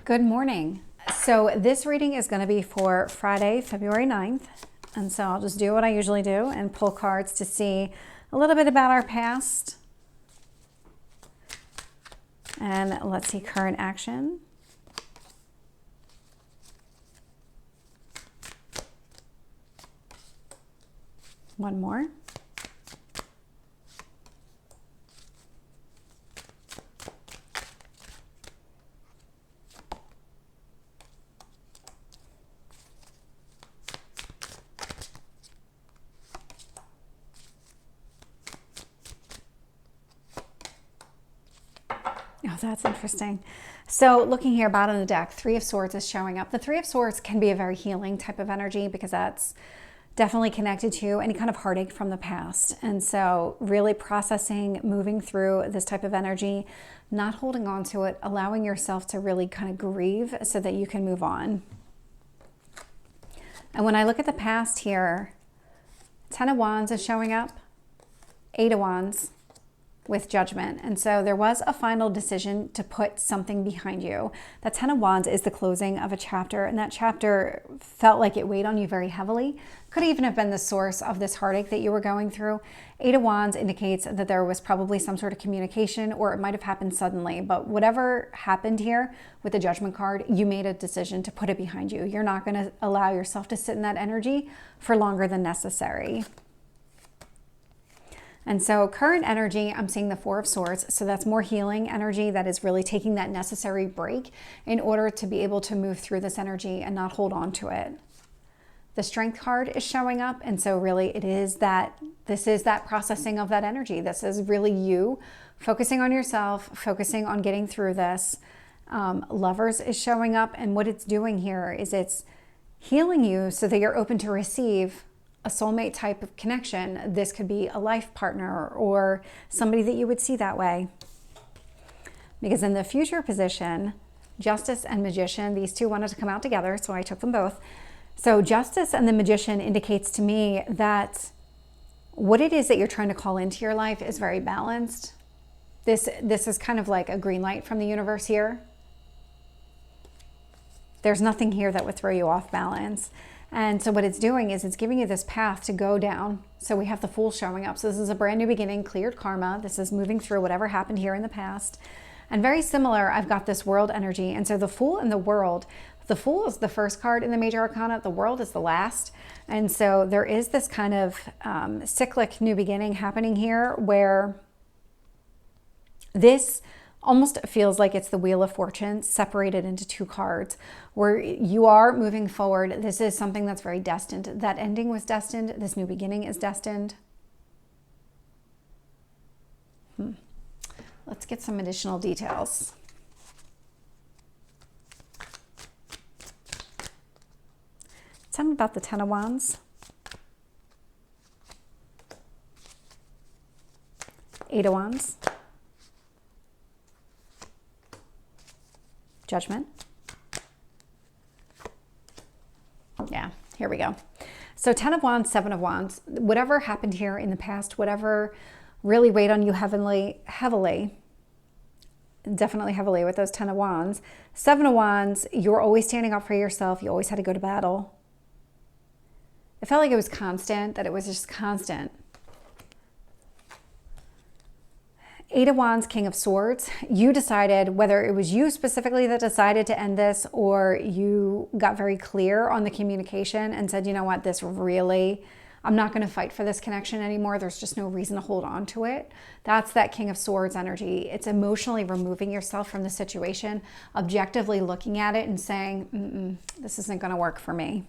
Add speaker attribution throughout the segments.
Speaker 1: Good morning. So this reading is going to be for Friday, February 9th. And so I'll just do what I usually do and pull cards to see a little bit about our past. And let's see current action. One more. Oh, that's interesting. So looking here, bottom of the deck, Three of Swords is showing up. The Three of Swords can be a very healing type of energy because that's definitely connected to any kind of heartache from the past. And so really processing, moving through this type of energy, not holding on to it, allowing yourself to really kind of grieve so that you can move on. And when I look at the past here, Ten of Wands is showing up, Eight of Wands, with Judgment. And so there was a final decision to put something behind you. That Ten of Wands is the closing of a chapter, and that chapter felt like it weighed on you very heavily. Could even have been the source of this heartache that you were going through. Eight of Wands indicates that there was probably some sort of communication, or it might have happened suddenly, but whatever happened here with the Judgment card, you made a decision to put it behind you. You're not going to allow yourself to sit in that energy for longer than necessary. And so current energy, I'm seeing the Four of Swords. So that's more healing energy that is really taking that necessary break in order to be able to move through this energy and not hold on to it. The Strength card is showing up. And so really it is that, this is that processing of that energy. This is really you focusing on yourself, focusing on getting through this. Lovers is showing up. And what it's doing here is it's healing you so that you're open to receive a soulmate type of connection. This could be a life partner or somebody that you would see that way. Because in the future position, Justice and Magician, these two wanted to come out together, so I took them both. So Justice and the Magician indicates to me that what it is that you're trying to call into your life is very balanced. This is kind of like a green light from the universe here. There's nothing here that would throw you off balance. And so what it's doing is it's giving you this path to go down. So we have the Fool showing up. So this is a brand new beginning, cleared karma. This is moving through whatever happened here in the past. And very similar, I've got this World energy. And so the Fool and the World, the Fool is the first card in the major arcana. The World is the last. And so there is this kind of cyclic new beginning happening here where this almost feels like it's the Wheel of Fortune separated into two cards where you are moving forward. This is something that's very destined. That ending was destined. This new beginning is destined. Let's get some additional details. Tell me about the Ten of Wands. Eight of Wands. Judgment. Yeah, here we go. So 10 of Wands, 7 of Wands, whatever happened here in the past, whatever really weighed on you heavily, definitely heavily with those 10 of Wands. 7 of Wands, you're always standing up for yourself. You always had to go to battle. It felt like it was constant, that it was just constant. 8 of Wands, King of Swords. You decided, whether it was you specifically that decided to end this or you got very clear on the communication and said, you know what, this really, I'm not going to fight for this connection anymore. There's just no reason to hold on to it. That's that King of Swords energy. It's emotionally removing yourself from the situation, objectively looking at it and saying, this isn't going to work for me.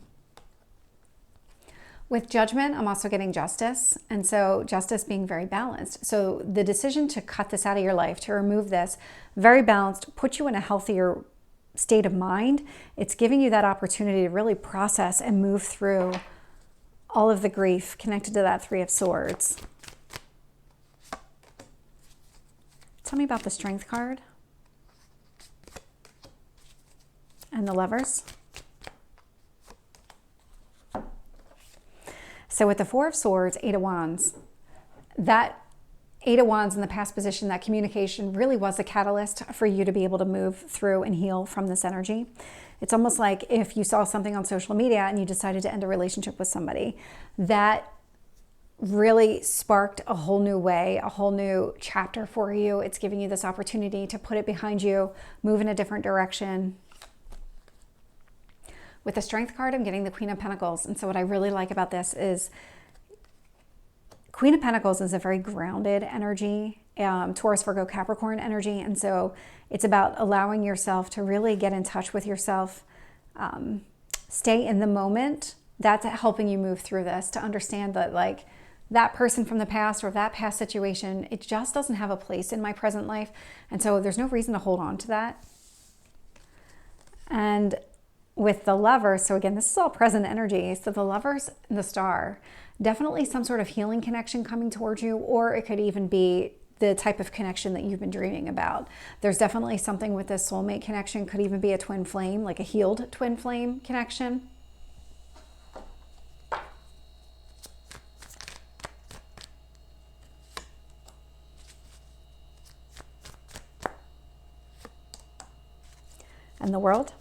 Speaker 1: With Judgment, I'm also getting Justice. And so Justice being very balanced. So the decision to cut this out of your life, to remove this, very balanced, put you in a healthier state of mind. It's giving you that opportunity to really process and move through all of the grief connected to that Three of Swords. Tell me about the Strength card and the Lovers. So with the Four of Swords, Eight of Wands, that Eight of Wands in the past position, that communication really was a catalyst for you to be able to move through and heal from this energy. It's almost like if you saw something on social media and you decided to end a relationship with somebody, that really sparked a whole new way, a whole new chapter for you. It's giving you this opportunity to put it behind you, move in a different direction. With the Strength card, I'm getting the Queen of Pentacles. And so what I really like about this is Queen of Pentacles is a very grounded energy, Taurus, Virgo, Capricorn energy. And so it's about allowing yourself to really get in touch with yourself, stay in the moment. That's helping you move through this, to understand that like that person from the past or that past situation, it just doesn't have a place in my present life. And so there's no reason to hold on to that. And with the Lovers, so again, this is all present energy. So the Lovers and the Star, definitely some sort of healing connection coming towards you, or it could even be the type of connection that you've been dreaming about. There's definitely something with this soulmate connection, could even be a twin flame, like a healed twin flame connection. And the World.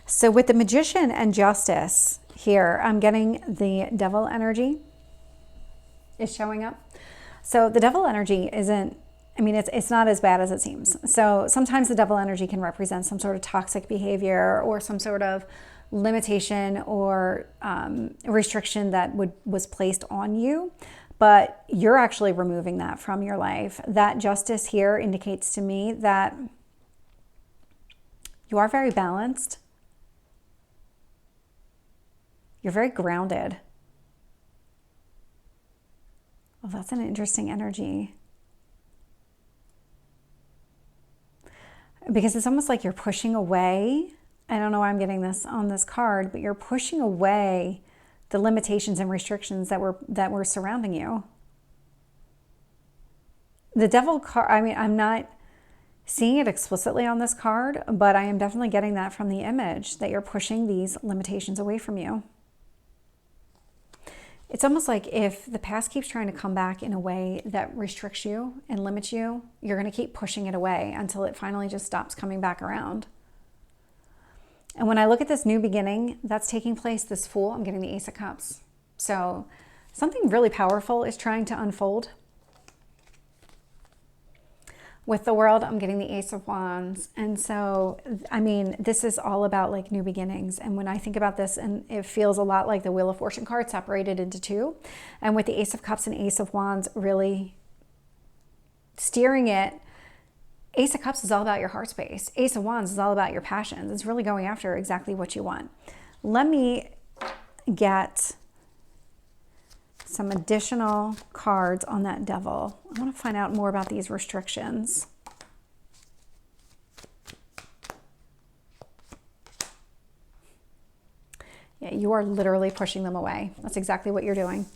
Speaker 1: So with the Magician and Justice here, I'm getting the Devil energy is showing up. So the Devil energy isn't, I mean, it's not as bad as it seems. So sometimes the Devil energy can represent some sort of toxic behavior or some sort of limitation or restriction that was placed on you, but you're actually removing that from your life. That Justice here indicates to me that you are very balanced. You're very grounded. Well, that's an interesting energy. Because it's almost like you're pushing away. I don't know why I'm getting this on this card, but you're pushing away the limitations and restrictions that were surrounding you. The Devil card, I mean, I'm not seeing it explicitly on this card, but I am definitely getting that from the image, that you're pushing these limitations away from you. It's almost like if the past keeps trying to come back in a way that restricts you and limits you, you're going to keep pushing it away until it finally just stops coming back around. And when I look at this new beginning that's taking place, this Fool, I'm getting the Ace of Cups. So something really powerful is trying to unfold. With the World, I'm getting the Ace of Wands. And so, I mean, this is all about like new beginnings. And when I think about this, and it feels a lot like the Wheel of Fortune card separated into two. And with the Ace of Cups and Ace of Wands really steering it, Ace of Cups is all about your heart space. Ace of Wands is all about your passions. It's really going after exactly what you want. Let me get some additional cards on that Devil. I want to find out more about these restrictions. Yeah, you are literally pushing them away. That's exactly what you're doing.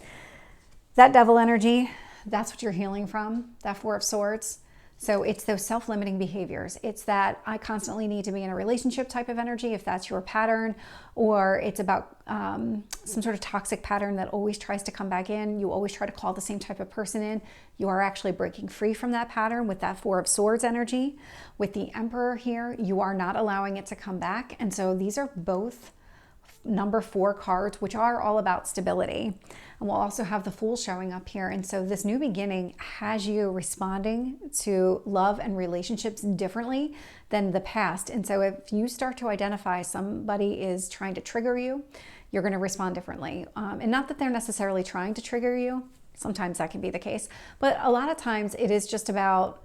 Speaker 1: That Devil energy, that's what you're healing from, that Four of Swords. So it's those self-limiting behaviors. It's that I constantly need to be in a relationship type of energy, if that's your pattern, or it's about some sort of toxic pattern that always tries to come back in. You always try to call the same type of person in. You are actually breaking free from that pattern with that Four of Swords energy. With the Emperor here, you are not allowing it to come back. And so these are both number 4 cards, which are all about stability. And we'll also have the Fool showing up here. And so this new beginning has you responding to love and relationships differently than the past. And so if you start to identify somebody is trying to trigger you, you're going to respond differently. And not that they're necessarily trying to trigger you. Sometimes that can be the case. But a lot of times it is just about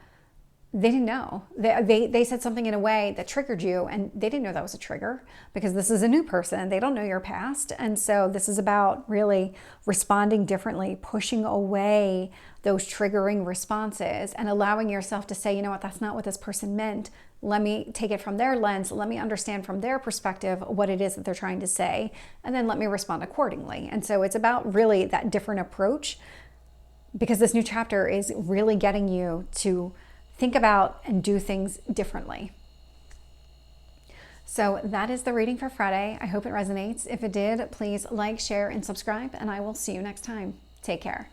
Speaker 1: they didn't know. They said something in a way that triggered you, and they didn't know that was a trigger, because this is a new person. They don't know your past. And so this is about really responding differently, pushing away those triggering responses and allowing yourself to say, you know what, that's not what this person meant. Let me take it from their lens. Let me understand from their perspective what it is that they're trying to say, and then let me respond accordingly. And so it's about really that different approach, because this new chapter is really getting you to think about and do things differently. So that is the reading for Friday. I hope it resonates. If it did, please like, share, and subscribe, and I will see you next time. Take care.